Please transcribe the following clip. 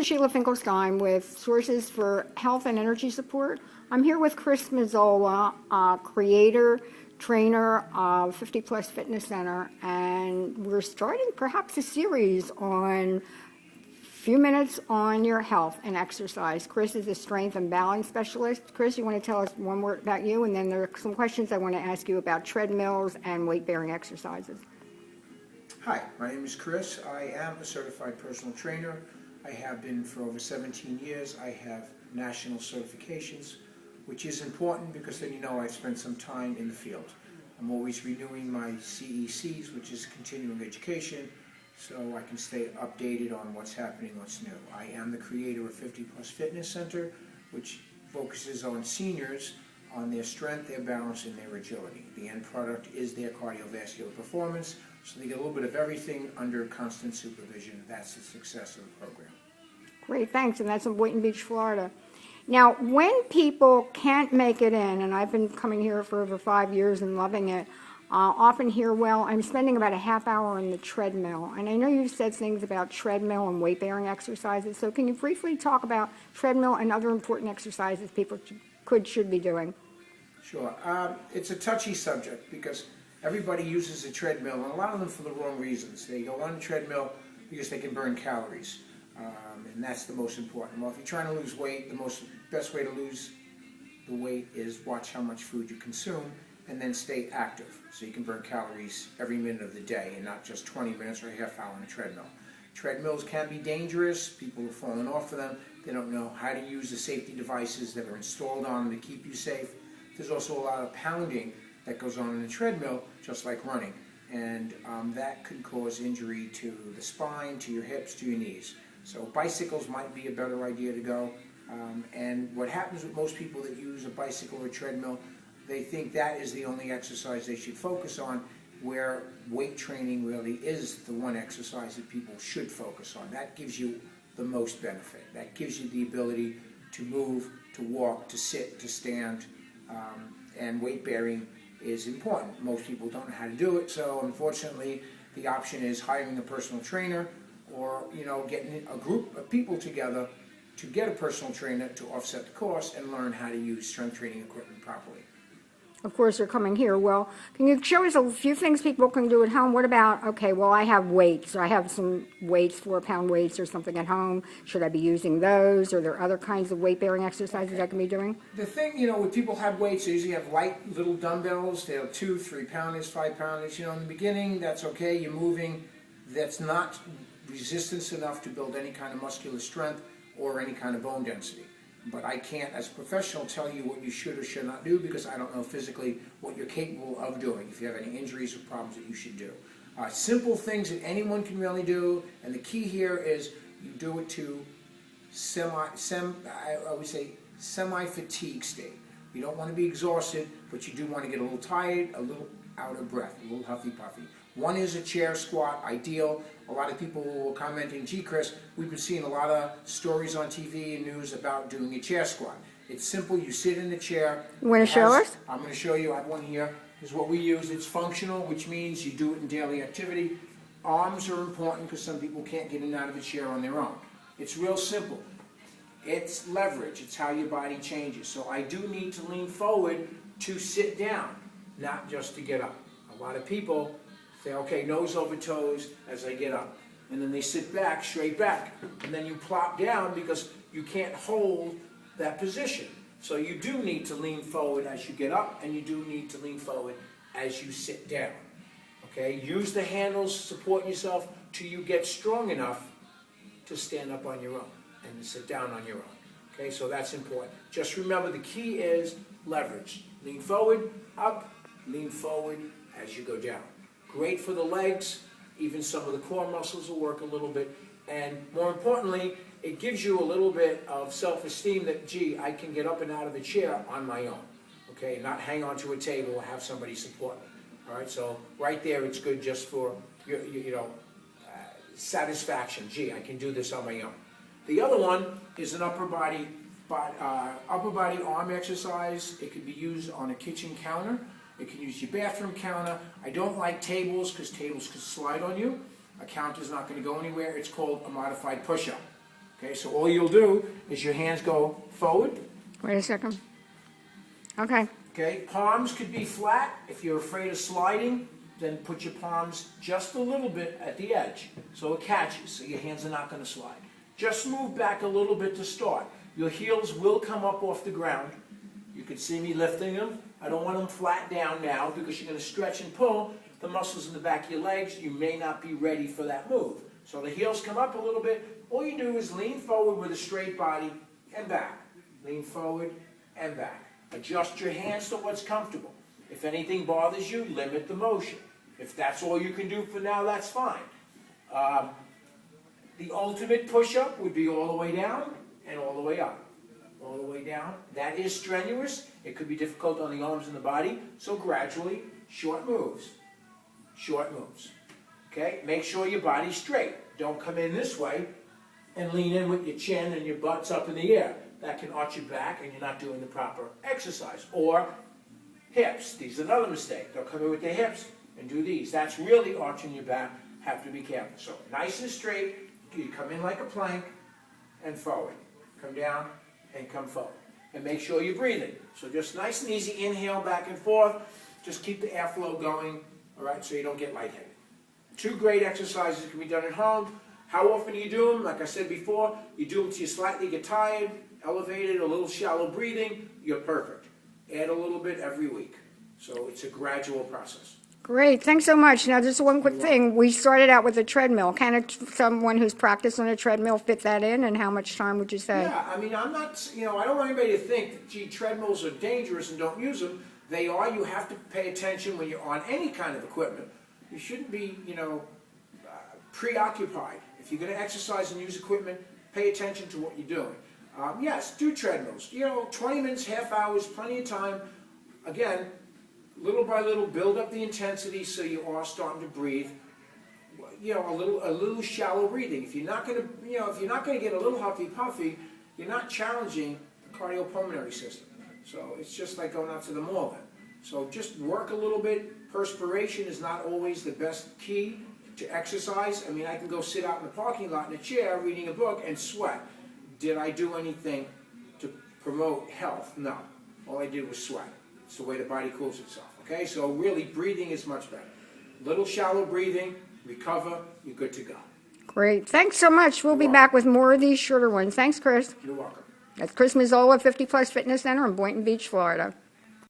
Sheila Finkelstein with Sources for Health and Energy Support. I'm here with Chris Mazzola, creator, trainer of 50 Plus Fitness Center, and we're starting perhaps a series on few minutes on your health and exercise. Chris is a strength and balance specialist. Chris, you want to tell us one word about you, and then there are some questions I want to ask you about treadmills and weight-bearing exercises. Hi, my name is Chris. I am a certified personal trainer. I have been for over 17 years. I have national certifications, which is important because then you know I've spent some time in the field. I'm always renewing my CECs, which is continuing education, so I can stay updated on what's happening, what's new. I am the creator of 50 Plus Fitness Center, which focuses on seniors, on their strength, their balance, and their agility. The end product is their cardiovascular performance, so they get a little bit of everything under constant supervision. That's the success of the program. Great, thanks, and that's in Boynton Beach, Florida. Now, when people can't make it in, and I've been coming here for over 5 years and loving it, often hear, well, I'm spending about a half hour on the treadmill. And I know you've said things about treadmill and weight-bearing exercises, so can you briefly talk about treadmill and other important exercises people should be doing? Sure. It's a touchy subject because everybody uses a treadmill, and a lot of them for the wrong reasons. They go on the treadmill because they can burn calories, and that's the most important. Well, if you're trying to lose weight, the best way to lose the weight is watch how much food you consume and then stay active, so you can burn calories every minute of the day and not just 20 minutes or a half hour on a treadmill. Treadmills can be dangerous. People are falling off of them. They don't know how to use the safety devices that are installed on them to keep you safe. There's also a lot of pounding that goes on in a treadmill, just like running, and that could cause injury to the spine, to your hips, to your knees. So bicycles might be a better idea to go, and what happens with most people that use a bicycle or treadmill, they think that is the only exercise they should focus on, where weight training really is the one exercise that people should focus on. That gives you the most benefit. That gives you the ability to move, to walk, to sit, to stand, and weight bearing is important. Most people don't know how to do it, so unfortunately the option is hiring a personal trainer or getting a group of people together to get a personal trainer to offset the cost and learn how to use strength training equipment properly. Of course, they're coming here. Well, can you show us a few things people can do at home? What about, okay, well, I have weights. I have some weights, 4-pound weights or something at home. Should I be using those? Or are there other kinds of weight-bearing exercises I can be doing? The thing, when people have weights, they usually have light little dumbbells. They're 2, 3-pounders, 5-pounders. In the beginning, that's okay. You're moving. That's not resistance enough to build any kind of muscular strength or any kind of bone density. But I can't, as a professional, tell you what you should or should not do because I don't know physically what you're capable of doing, if you have any injuries or problems that you should do. Simple things that anyone can really do, and the key here is you do it to semi-fatigue state. You don't want to be exhausted, but you do want to get a little tired, a little out of breath, a little huffy-puffy. One is a chair squat, ideal. A lot of people were commenting, gee, Chris, we've been seeing a lot of stories on TV and news about doing a chair squat. It's simple. You sit in the chair. You want to show us? I'm going to show you. I have one here. Here's what we use. It's functional, which means you do it in daily activity. Arms are important because some people can't get in and out of a chair on their own. It's real simple. It's leverage. It's how your body changes. So I do need to lean forward to sit down, not just to get up. A lot of people say, okay, nose over toes as I get up. And then they sit back, straight back. And then you plop down because you can't hold that position. So you do need to lean forward as you get up, and you do need to lean forward as you sit down. Okay, use the handles, support yourself till you get strong enough to stand up on your own and sit down on your own. Okay, so that's important. Just remember the key is leverage. Lean forward, up, lean forward as you go down. Great for the legs, even some of the core muscles will work a little bit, and more importantly, it gives you a little bit of self-esteem that, gee, I can get up and out of the chair on my own, okay, not hang onto a table or have somebody support me, all right, so right there it's good just for, satisfaction, gee, I can do this on my own. The other one is an upper body arm exercise. It can be used on a kitchen counter. It can use your bathroom counter. I don't like tables because tables can slide on you. A counter is not going to go anywhere. It's called a modified push-up. Okay, so all you'll do is your hands go forward. Wait a second. Okay. Okay, palms could be flat. If you're afraid of sliding, then put your palms just a little bit at the edge so it catches, so your hands are not going to slide. Just move back a little bit to start. Your heels will come up off the ground. You can see me lifting them. I don't want them flat down now because you're going to stretch and pull the muscles in the back of your legs. You may not be ready for that move. So the heels come up a little bit. All you do is lean forward with a straight body and back. Lean forward and back. Adjust your hands to what's comfortable. If anything bothers you, limit the motion. If that's all you can do for now, that's fine. The ultimate push-up would be all the way down and all the way up. All the way down. That is strenuous. It could be difficult on the arms and the body. So gradually, short moves. Short moves. Okay? Make sure your body's straight. Don't come in this way and lean in with your chin and your butt's up in the air. That can arch your back and you're not doing the proper exercise. Or hips. These are another mistake. They'll come in with their hips and do these. That's really arching your back. Have to be careful. So nice and straight. You come in like a plank and forward. Come down and come forward. And make sure you're breathing. So just nice and easy. Inhale back and forth. Just keep the airflow going. All right, so you don't get lightheaded. 2 great exercises that can be done at home. How often do you do them? Like I said before, you do them till you slightly get tired, elevated, a little shallow breathing. You're perfect. Add a little bit every week. So it's a gradual process. Great. Thanks so much. Now, just one quick thing. We started out with a treadmill. Can someone who's practiced on a treadmill fit that in, and how much time would you say? Yeah, I mean, I'm not, I don't want anybody to think that, gee, treadmills are dangerous and don't use them. They are. You have to pay attention when you're on any kind of equipment. You shouldn't be, preoccupied. If you're going to exercise and use equipment, pay attention to what you're doing. Yes, do treadmills. 20 minutes, half hours, plenty of time. Again, little by little, build up the intensity so you are starting to breathe. A little shallow breathing. If you're not going to, if you're not going to get a little huffy puffy, you're not challenging the cardiopulmonary system. So it's just like going out to the mall then. So just work a little bit. Perspiration is not always the best key to exercise. I mean, I can go sit out in the parking lot in a chair reading a book and sweat. Did I do anything to promote health? No. All I did was sweat. It's the way the body cools itself. Okay, so really breathing is much better. Little shallow breathing, recover, you're good to go. Great. Thanks so much. We'll be back with more of these shorter ones. Thanks, Chris. You're welcome. That's Chris Mazzola, 50 Plus Fitness Center in Boynton Beach, Florida.